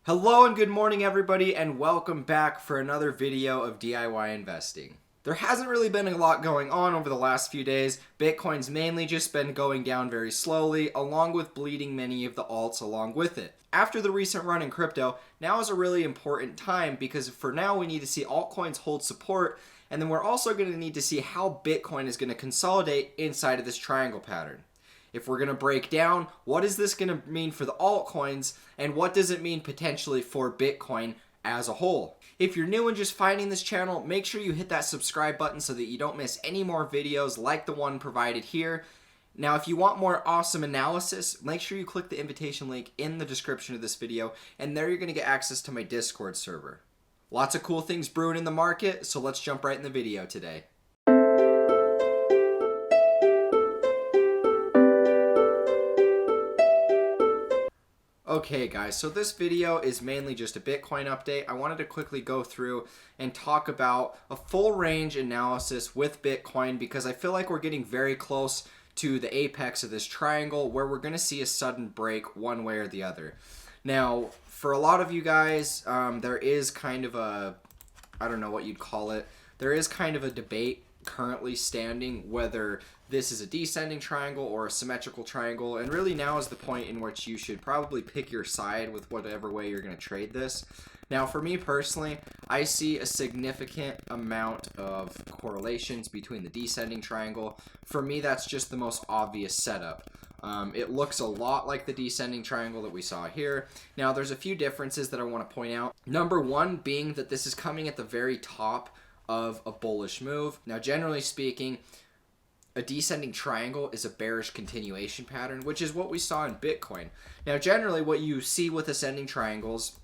Hello and good morning everybody, and welcome back for another video of DIY investing. There hasn't really been a lot going on over the last few days. Bitcoin's mainly just been going down very slowly, along with bleeding many of the alts along with it. After the recent run in crypto, now is a really important time because for now we need to see altcoins hold support, and then we're also going to need to see how Bitcoin is going to consolidate inside of this triangle pattern. If we're going to break down, what is this going to mean for the altcoins, and what does it mean potentially for Bitcoin as a whole? If you're new and just finding this channel, make sure you hit that subscribe button so that you don't miss any more videos like the one provided here. Now, if you want more awesome analysis, make sure you click the invitation link in the description of this video, and there you're going to get access to my Discord server. Lots of cool things brewing in the market, so let's jump right in the video today. Okay guys, so this video is mainly just a Bitcoin update. I wanted to quickly go through and talk about a full range analysis with Bitcoin because I feel like we're getting very close to the apex of this triangle where we're going to see a sudden break one way or the other. Now, for a lot of you guys, there is kind of a, I don't know what you'd call it, there is kind of a debate currently standing whether this is a descending triangle or a symmetrical triangle, and really now is the point in which you should probably pick your side with whatever way you're going to trade this. Now for me personally, I see a significant amount of correlations between the descending triangle. For me, that's just the most obvious setup. It looks a lot like the descending triangle that we saw here. Now there's a few differences that I want to point out. Number one being that this is coming at the very top of a bullish move. Now generally speaking, a descending triangle is a bearish continuation pattern, which is what we saw in Bitcoin. Now generally what you see with ascending triangles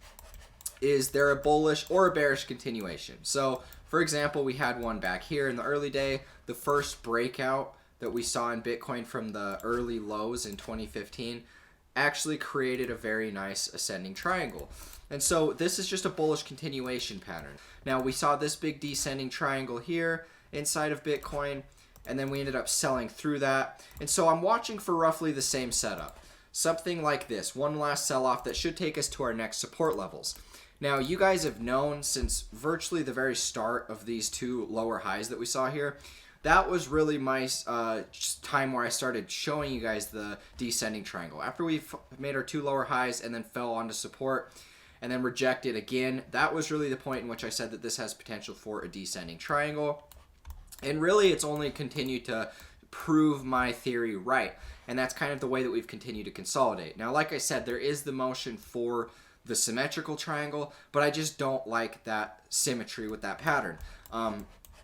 is they're a bullish or a bearish continuation. So for example, we had one back here in the early day. The first breakout that we saw in Bitcoin from the early lows in 2015 actually created a very nice ascending triangle. And so this is just a bullish continuation pattern. Now we saw this big descending triangle here inside of Bitcoin, and then we ended up selling through that. And so I'm watching for roughly the same setup. Something like this, one last sell-off that should take us to our next support levels. Now you guys have known since virtually the very start of these two lower highs that we saw here, that was really my time where I started showing you guys the descending triangle. After we made our two lower highs and then fell onto support and then rejected again, that was really the point in which I said that this has potential for a descending triangle. And really it's only continued to prove my theory right. And that's kind of the way that we've continued to consolidate. Now, like I said, there is the motion for the symmetrical triangle, but I just don't like that symmetry with that pattern.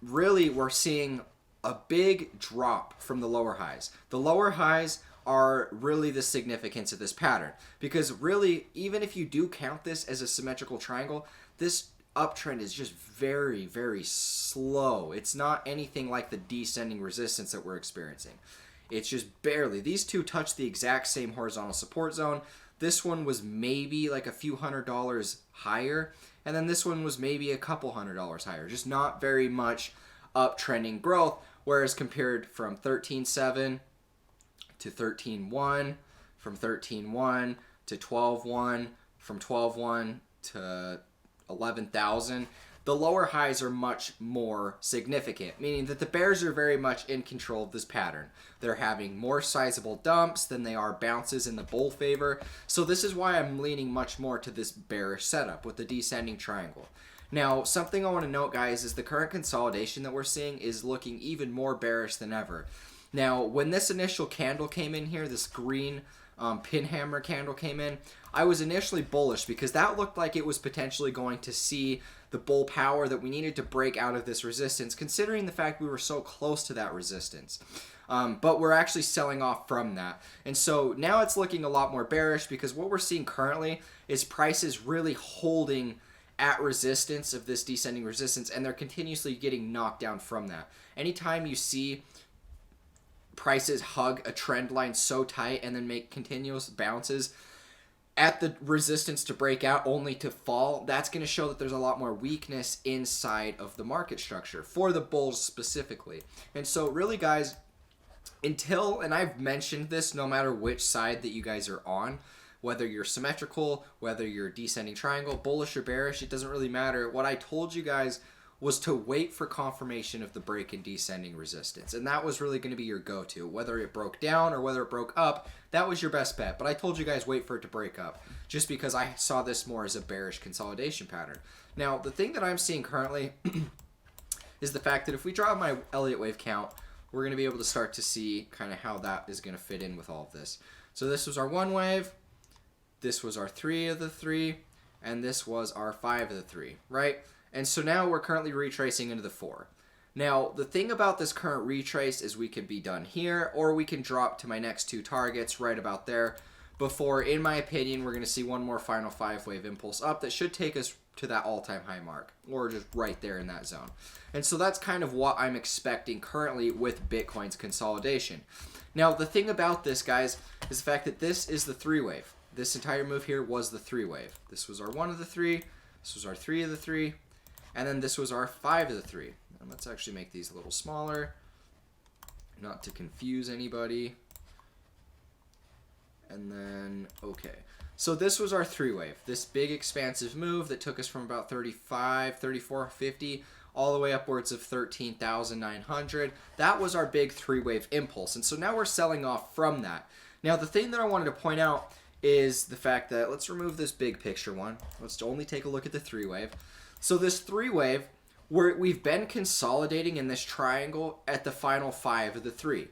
Really, we're seeing a big drop from the lower highs. The lower highs are really the significance of this pattern, because really, even if you do count this as a symmetrical triangle, this uptrend is just very, very slow. It's not anything like the descending resistance that we're experiencing. It's just barely. These two touch the exact same horizontal support zone. This one was maybe like a few $100s higher, and then this one was maybe a couple $100s higher. Just not very much uptrending growth, whereas compared from 13.7 to 13.1, from 13.1 to 12.1, from 12.1 to 11,000, the lower highs are much more significant, meaning that the bears are very much in control of this pattern. They're having more sizable dumps than they are bounces in the bull favor. So this is why I'm leaning much more to this bearish setup with the descending triangle. Now, something I want to note, guys, is the current consolidation that we're seeing is looking even more bearish than ever. Now, when this initial candle came in here, this green pin hammer candle came in, I was initially bullish because that looked like it was potentially going to see the bull power that we needed to break out of this resistance, considering the fact we were so close to that resistance. But we're actually selling off from that. And so now it's looking a lot more bearish because what we're seeing currently is prices really holding at resistance of this descending resistance, and they're continuously getting knocked down from that. Anytime you see prices hug a trend line so tight and then make continuous bounces at the resistance to break out only to fall, that's going to show that there's a lot more weakness inside of the market structure for the bulls specifically. And so really, guys, until, and I've mentioned this no matter which side that you guys are on, whether you're symmetrical, whether you're descending triangle, bullish or bearish, it doesn't really matter. What I told you guys was to wait for confirmation of the break in descending resistance. And that was really going to be your go-to. Whether it broke down or whether it broke up, that was your best bet. But I told you guys wait for it to break up, just because I saw this more as a bearish consolidation pattern. Now, the thing that I'm seeing currently is the fact that if we draw my Elliott Wave count, we're going to be able to start to see kind of how that is going to fit in with all of this. So this was our 1 wave, this was our 3 of the 3, and this was our 5 of the 3, right? And so now we're currently retracing into the 4. Now, the thing about this current retrace is we could be done here, or we can drop to my next 2 targets right about there before, in my opinion, we're going to see one more final 5-wave impulse up that should take us to that all-time high mark, or just right there in that zone. And so that's kind of what I'm expecting currently with Bitcoin's consolidation. Now, the thing about this, guys, is the fact that this is the 3-wave. This entire move here was the 3-wave. This was our 1 of the 3, this was our 3 of the 3, and then this was our 5 of the 3. And let's actually make these a little smaller, not to confuse anybody. And then, okay. So this was our 3-wave, this big expansive move that took us from about 35, 34, 50, all the way upwards of 13,900. That was our big 3-wave impulse. And so now we're selling off from that. Now, the thing that I wanted to point out is the fact that, let's remove this big picture one. Let's only take a look at the 3-wave. So this 3-wave, we've been consolidating in this triangle at the final 5 of the 3.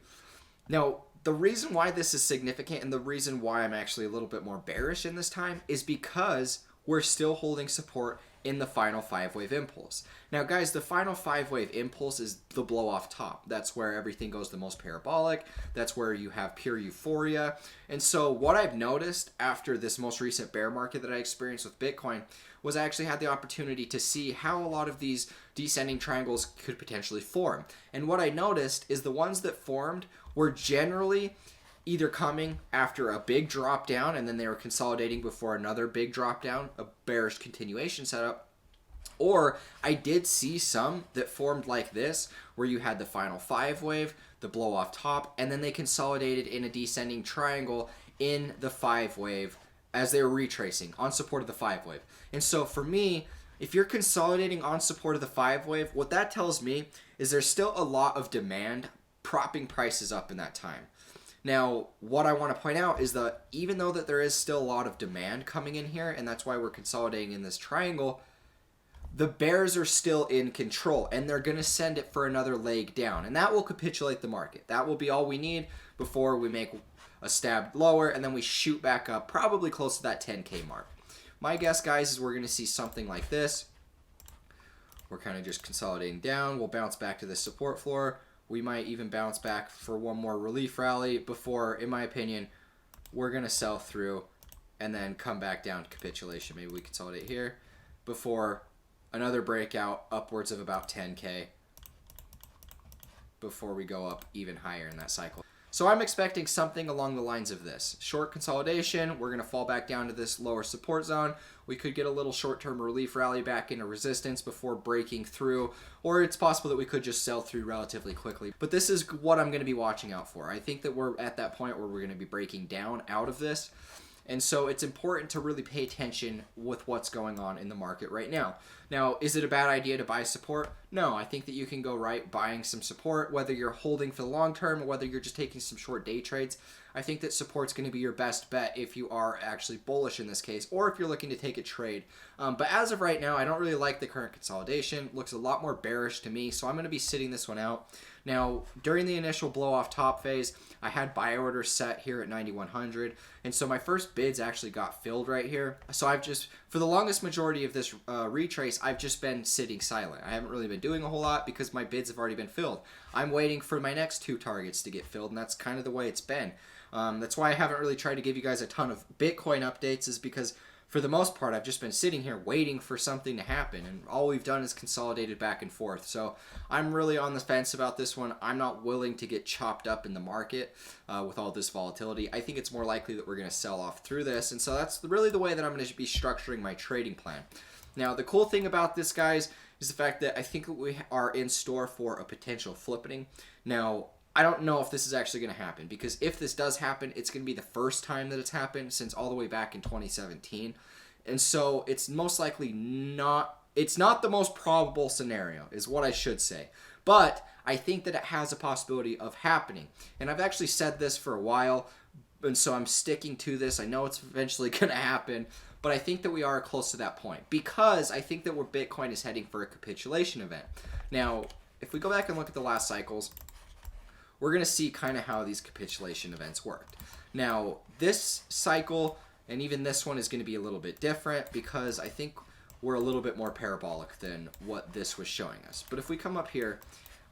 Now, the reason why this is significant and the reason why I'm actually a little bit more bearish in this time is because we're still holding support in the final 5-wave impulse. Now, guys, the final 5-wave impulse is the blow off top. That's where everything goes the most parabolic. That's where you have pure euphoria. And so what I've noticed after this most recent bear market that I experienced with Bitcoin was I actually had the opportunity to see how a lot of these descending triangles could potentially form. And what I noticed is the ones that formed were generally either coming after a big drop down and then they were consolidating before another big drop down, a bearish continuation setup, or I did see some that formed like this, where you had the final 5-wave, the blow off top, and then they consolidated in a descending triangle in the 5-wave as they were retracing on support of the 5-wave. And so for me, if you're consolidating on support of the 5-wave, what that tells me is there's still a lot of demand propping prices up in that time. Now, what I want to point out is that even though that there is still a lot of demand coming in here, and that's why we're consolidating in this triangle, the bears are still in control, and they're going to send it for another leg down, and that will capitulate the market. That will be all we need before we make a stab lower, and then we shoot back up, probably close to that 10K mark. My guess, guys, is we're going to see something like this. We're kind of just consolidating down. We'll bounce back to this support floor. We might even bounce back for one more relief rally before, in my opinion, we're going to sell through and then come back down to capitulation. Maybe we consolidate here before another breakout upwards of about 10K before we go up even higher in that cycle. So I'm expecting something along the lines of this. Short consolidation, we're going to fall back down to this lower support zone. We could get a little short-term relief rally back into resistance before breaking through, or it's possible that we could just sell through relatively quickly. But this is what I'm going to be watching out for. I think that we're at that point where we're going to be breaking down out of this. And so it's important to really pay attention with what's going on in the market right now. Now, is it a bad idea to buy support? No, I think that you can go right buying some support, whether you're holding for the long term or whether you're just taking some short day trades. I think that support's going to be your best bet if you are actually bullish in this case, or if you're looking to take a trade. But as of right now, I don't really like the current consolidation. Looks a lot more bearish to me, so I'm going to be sitting this one out. Now, during the initial blow-off top phase, I had buy orders set here at 9,100, and so my first bids actually got filled right here. So I've just, for the longest majority of this retrace, I've just been sitting silent. I haven't really been doing a whole lot because my bids have already been filled. I'm waiting for my next 2 targets to get filled, and that's kind of the way it's been. That's why I haven't really tried to give you guys a ton of Bitcoin updates, is because for the most part, I've just been sitting here waiting for something to happen, and all we've done is consolidated back and forth. So I'm really on the fence about this one. I'm not willing to get chopped up in the market with all this volatility. I think it's more likely that we're going to sell off through this, and so that's really the way that I'm going to be structuring my trading plan. Now, the cool thing about this, guys, is the fact that I think we are in store for a potential flipping. Now, I don't know if this is actually going to happen, because if this does happen, it's going to be the first time that it's happened since all the way back in 2017. And so it's most likely not, it's not the most probable scenario is what I should say. But I think that it has a possibility of happening. And I've actually said this for a while, and so I'm sticking to this. I know it's eventually going to happen, but I think that we are close to that point, because I think that where Bitcoin is heading for a capitulation event. Now, if we go back and look at the last cycles, we're going to see kind of how these capitulation events worked. Now, this cycle and even this one is going to be a little bit different, because I think we're a little bit more parabolic than what this was showing us. But if we come up here,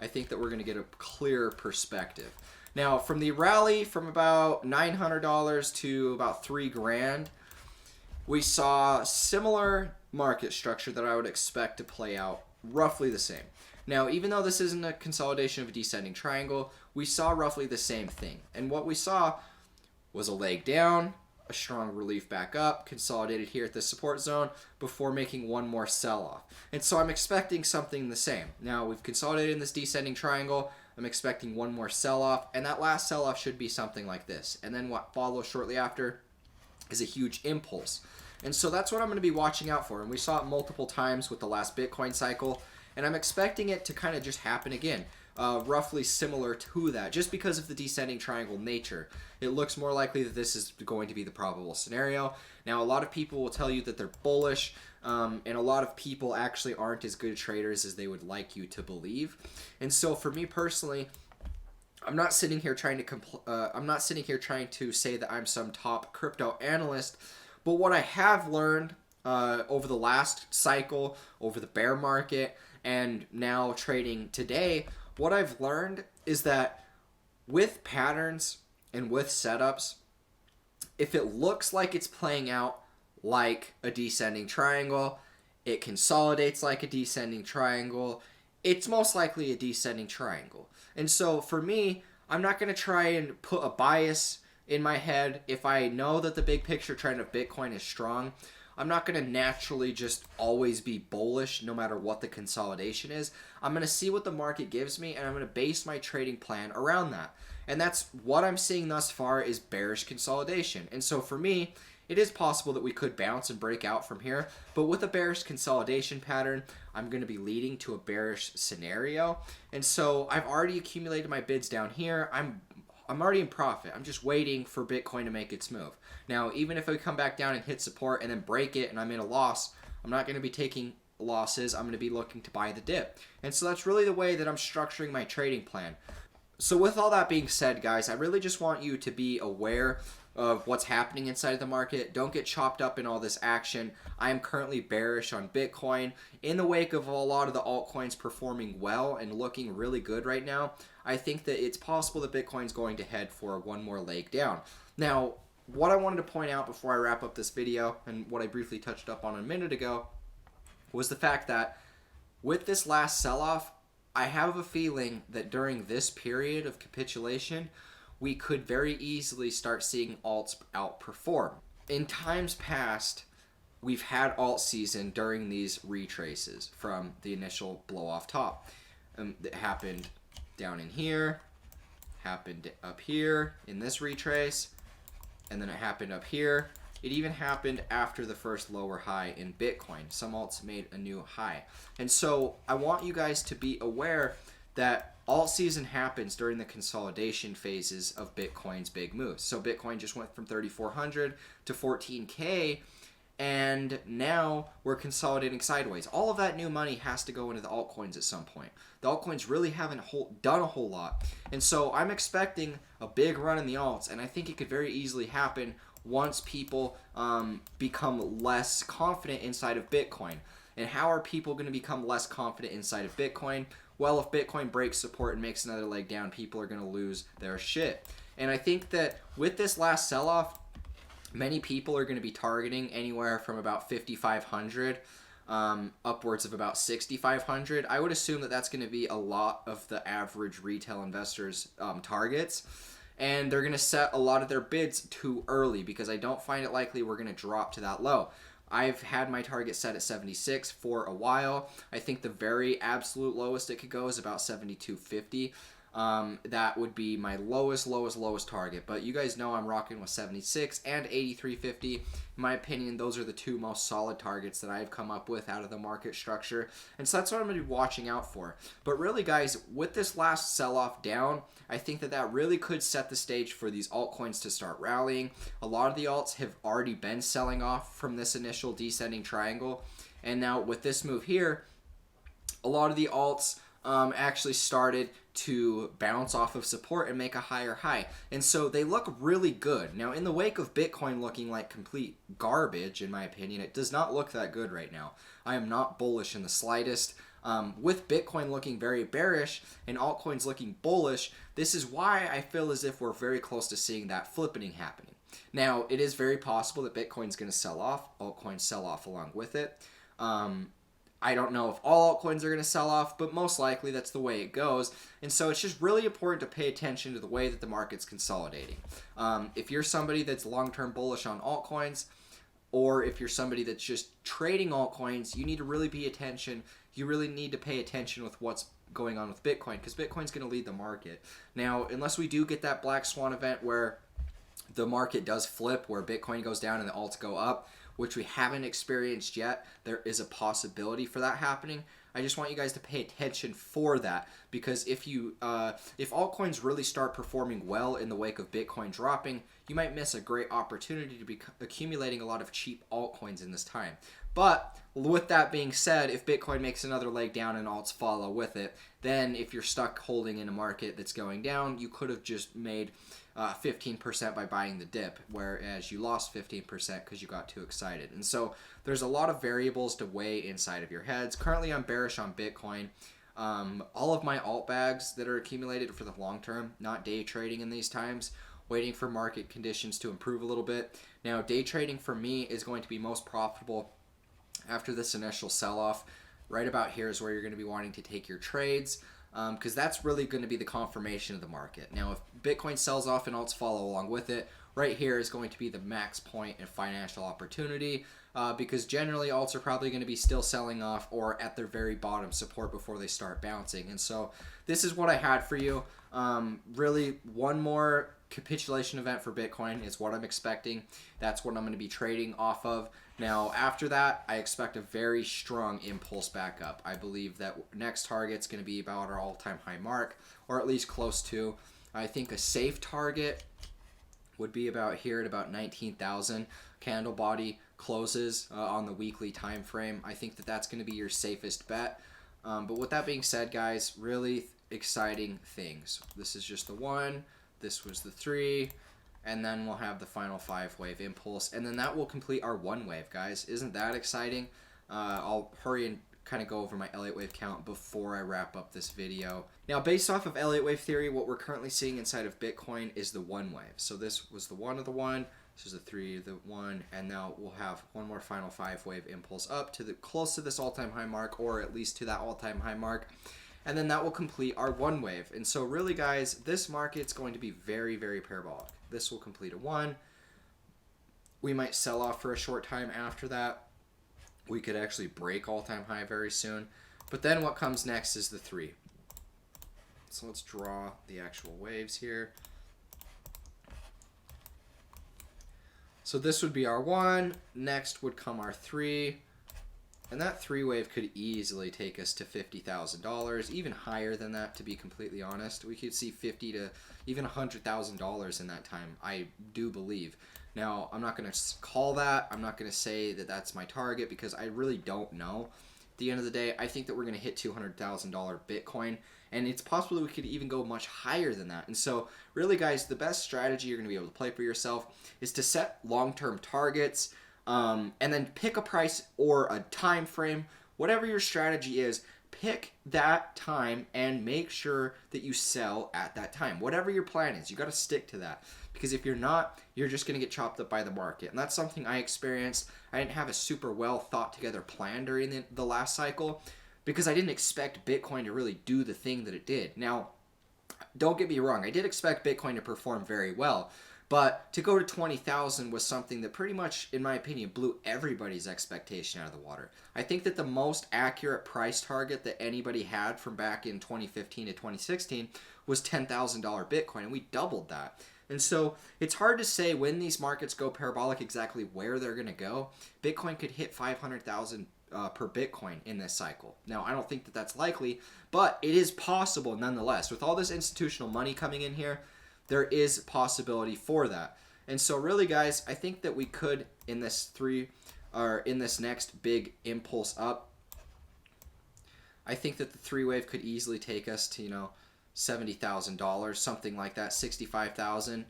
I think that we're going to get a clearer perspective. Now, from the rally from about $900 to about $3 grand, we saw similar market structure that I would expect to play out roughly the same. Now, even though this isn't a consolidation of a descending triangle, we saw roughly the same thing. And what we saw was a leg down, a strong relief back up, consolidated here at the support zone before making one more sell-off. And so I'm expecting something the same. Now, we've consolidated in this descending triangle. I'm expecting one more sell-off, and that last sell-off should be something like this. And then what follows shortly after is a huge impulse. And so that's what I'm going to be watching out for. And we saw it multiple times with the last Bitcoin cycle, and I'm expecting it to kind of just happen again. Roughly similar to that, just because of the descending triangle nature. It looks more likely that this is going to be the probable scenario. Now, a lot of people will tell you that they're bullish, and a lot of people actually aren't as good traders as they would like you to believe. And so, for me personally, I'm not sitting here trying to say that I'm some top crypto analyst, but what I have learned over the last cycle, over the bear market, and now trading today, what I've learned is that with patterns and with setups, if it looks like it's playing out like a descending triangle, it consolidates like a descending triangle, it's most likely a descending triangle. And so for me, I'm not going to try and put a bias in my head. If I know that the big picture trend of Bitcoin is strong, I'm not going to naturally just always be bullish no matter what the consolidation is. I'm going to see what the market gives me, and I'm going to base my trading plan around that. And that's what I'm seeing thus far is bearish consolidation. And so for me, it is possible that we could bounce and break out from here. But with a bearish consolidation pattern, I'm going to be leading to a bearish scenario. And so I've already accumulated my bids down here. I'm already in profit. I'm just waiting for Bitcoin to make its move. Now, even if I come back down and hit support and then break it and I'm in a loss, I'm not going to be taking losses. I'm going to be looking to buy the dip. And so that's really the way that I'm structuring my trading plan. So with all that being said, guys, I really just want you to be aware of what's happening inside of the market. Don't get chopped up in all this action. I am currently bearish on Bitcoin. In the wake of a lot of the altcoins performing well and looking really good right now, I think that it's possible that Bitcoin's going to head for one more leg down. Now, what I wanted to point out before I wrap up this video, and what I briefly touched up on a minute ago, was the fact that with this last sell-off, I have a feeling that during this period of capitulation, we could very easily start seeing alts outperform. In times past, we've had alt season during these retraces from the initial blow off top. That happened down in here, happened up here in this retrace, and then it happened up here. It even happened after the first lower high in Bitcoin. Some alts made a new high. And so I want you guys to be aware that alt season happens during the consolidation phases of Bitcoin's big moves. So Bitcoin just went from 3,400 to 14K, and now we're consolidating sideways. All of that new money has to go into the altcoins at some point. The altcoins really haven't done a whole lot. And so I'm expecting a big run in the alts, and I think it could very easily happen once people become less confident inside of Bitcoin. And how are people going to become less confident inside of Bitcoin? Well, if Bitcoin breaks support and makes another leg down, people are going to lose their shit. And I think that with this last sell-off, many people are going to be targeting anywhere from about 5,500 upwards of about 6,500. I would assume that that's going to be a lot of the average retail investors' targets. And they're going to set a lot of their bids too early, because I don't find it likely we're going to drop to that low. I've had my target set at 76 for a while. I think the very absolute lowest it could go is about 72.50. that would be my lowest target. But you guys know I'm rocking with 76 and 83.50. In my opinion, those are the two most solid targets that I've come up with out of the market structure. And so that's what I'm going to be watching out for. But really, guys, with this last sell-off down, I think that really could set the stage for these altcoins to start rallying. A lot of the alts have already been selling off from this initial descending triangle. And now with this move here, a lot of the alts actually started to bounce off of support and make a higher high. And so they look really good. Now, in the wake of Bitcoin looking like complete garbage, in my opinion, it does not look that good right now. I am not bullish in the slightest. With Bitcoin looking very bearish and altcoins looking bullish, this is why I feel as if we're very close to seeing that flipping happening. Now, it is very possible that Bitcoin's going to sell off, altcoins sell off along with it. I don't know if all altcoins are going to sell off, but most likely that's the way it goes. And so it's just really important to pay attention to the way that the market's consolidating. If you're somebody that's long-term bullish on altcoins, or if you're somebody that's just trading altcoins, you need to really pay attention. You really need to pay attention with what's going on with Bitcoin, because Bitcoin's going to lead the market. Now, unless we do get that black swan event where the market does flip, where Bitcoin goes down and the alts go up, which we haven't experienced yet, there is a possibility for that happening. I just want you guys to pay attention for that, because if altcoins really start performing well in the wake of Bitcoin dropping, you might miss a great opportunity to be accumulating a lot of cheap altcoins in this time. But with that being said, if Bitcoin makes another leg down and alts follow with it, then if you're stuck holding in a market that's going down, you could have just made 15% by buying the dip, whereas you lost 15% because you got too excited. And so there's a lot of variables to weigh inside of your heads. Currently, I'm bearish on Bitcoin. All of my alt bags that are accumulated for the long term, not day trading in these times, waiting for market conditions to improve a little bit. Now, day trading for me is going to be most profitable after this initial sell-off. Right about here is where you're going to be wanting to take your trades, because that's really going to be the confirmation of the market. Now, if Bitcoin sells off and alts follow along with it, right here is going to be the max point in financial opportunity, because generally alts are probably going to be still selling off or at their very bottom support before they start bouncing. And so this is what I had for you. Really, one more capitulation event for Bitcoin is what I'm expecting. That's what I'm going to be trading off of. Now, after that, I expect a very strong impulse back up. I believe that next target's going to be about our all-time high mark, or at least close to. I think a safe target would be about here at about 19,000. Candle body closes on the weekly time frame. I think that that's going to be your safest bet. But with that being said, guys, really exciting things. This is just the 1. This was the 3. And then we'll have the final 5-wave impulse. And then that will complete our 1 wave, guys. Isn't that exciting? I'll hurry and kind of go over my Elliott Wave count before I wrap up this video. Now, based off of Elliott Wave theory, what we're currently seeing inside of Bitcoin is the 1 wave. So this was the 1 of the 1. This is the 3 of the 1. And now we'll have one more final 5-wave impulse up to close to this all-time high mark, or at least to that all-time high mark. And then that will complete our 1 wave. And so really, guys, this market's going to be very, very parabolic. This will complete a 1. We might sell off for a short time after that. We could actually break all-time high very soon. But then what comes next is the 3. So let's draw the actual waves here. So this would be our 1. Next would come our 3. And that 3 wave could easily take us to $50,000, even higher than that, to be completely honest. We could see $50,000 to even $100,000 in that time, I do believe. Now, I'm not going to call that. I'm not going to say that that's my target, because I really don't know. At the end of the day, I think that we're going to hit $200,000 Bitcoin, and it's possible we could even go much higher than that. And so, really, guys, the best strategy you're going to be able to play for yourself is to set long-term targets, and then pick a price or a time frame. Whatever your strategy is, pick that time and make sure that you sell at that time. Whatever your plan is, you got to stick to that, because if you're not, you're just going to get chopped up by the market. And that's something I experienced. I didn't have a super well thought together plan during the last cycle, because I didn't expect Bitcoin to really do the thing that it did. Now, don't get me wrong, I did expect Bitcoin to perform very well, But to go to 20,000 was something that pretty much, in my opinion, blew everybody's expectation out of the water. I think that the most accurate price target that anybody had from back in 2015 to 2016 was $10,000 Bitcoin, and we doubled that. And so it's hard to say when these markets go parabolic exactly where they're going to go. Bitcoin could hit 500,000 per Bitcoin in this cycle. Now, I don't think that that's likely, but it is possible nonetheless. With all this institutional money coming in here, there is possibility for that. And so really, guys, I think that we could in this next big impulse up, I think that the 3-wave could easily take us to, $70,000, something like that, 65,000,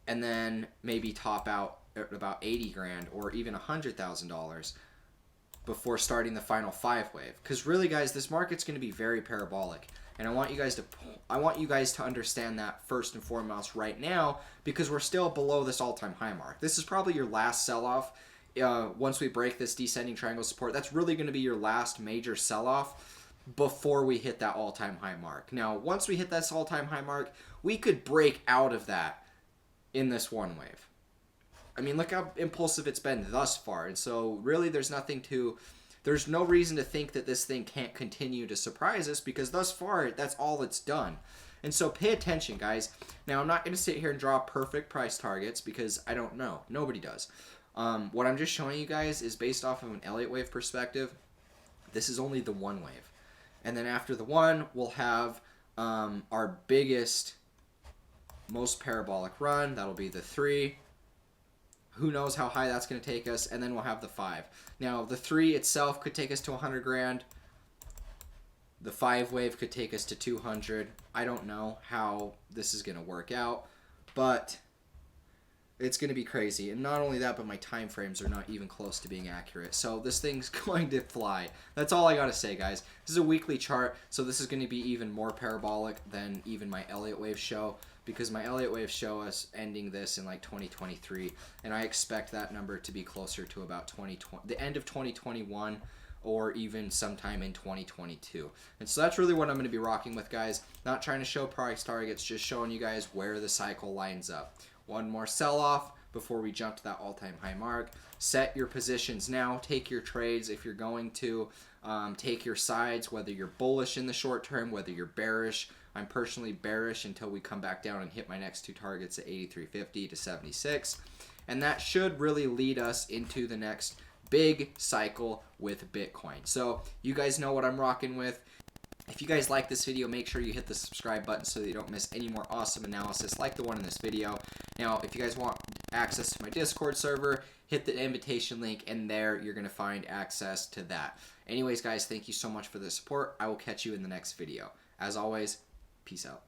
and then maybe top out at about 80 grand or even $100,000 before starting the final 5-wave. Because really, guys, this market's going to be very parabolic. And I want you guys to understand that first and foremost right now, because we're still below this all-time high mark. This is probably your last sell-off. Once we break this descending triangle support, that's really going to be your last major sell-off before we hit that all-time high mark. Now, once we hit this all-time high mark, we could break out of that in this one wave. I mean, look how impulsive it's been thus far. And so really there's no reason to think that this thing can't continue to surprise us, because thus far, that's all it's done. And so pay attention, guys. Now, I'm not going to sit here and draw perfect price targets because I don't know. Nobody does. What I'm just showing you guys is based off of an Elliott Wave perspective. This is only the one wave. And then after the one, we'll have our biggest, most parabolic run. That'll be the 3. Who knows how high that's going to take us, and then we'll have the 5. Now, the 3 itself could take us to 100 grand. The 5-wave could take us to 200. I don't know how this is going to work out, but it's going to be crazy. And not only that, but my time frames are not even close to being accurate. So this thing's going to fly. That's all I got to say, guys. This is a weekly chart, so this is going to be even more parabolic than even my Elliott Wave show, because my Elliott Wave show us ending this in like 2023, and I expect that number to be closer to about the end of 2021 or even sometime in 2022. And so that's really what I'm going to be rocking with, guys. Not trying to show price targets, just showing you guys where the cycle lines up. One more sell-off before we jump to that all-time high mark. Set your positions now. Take your trades if you're going to. Take your sides, whether you're bullish in the short term, whether you're bearish. I'm personally bearish until we come back down and hit my next 2 targets at 83.50 to 76. And that should really lead us into the next big cycle with Bitcoin. So you guys know what I'm rocking with. If you guys like this video, make sure you hit the subscribe button so that you don't miss any more awesome analysis like the one in this video. Now, if you guys want access to my Discord server, hit the invitation link, and there you're going to find access to that. Anyways, guys, thank you so much for the support. I will catch you in the next video. As always, peace out.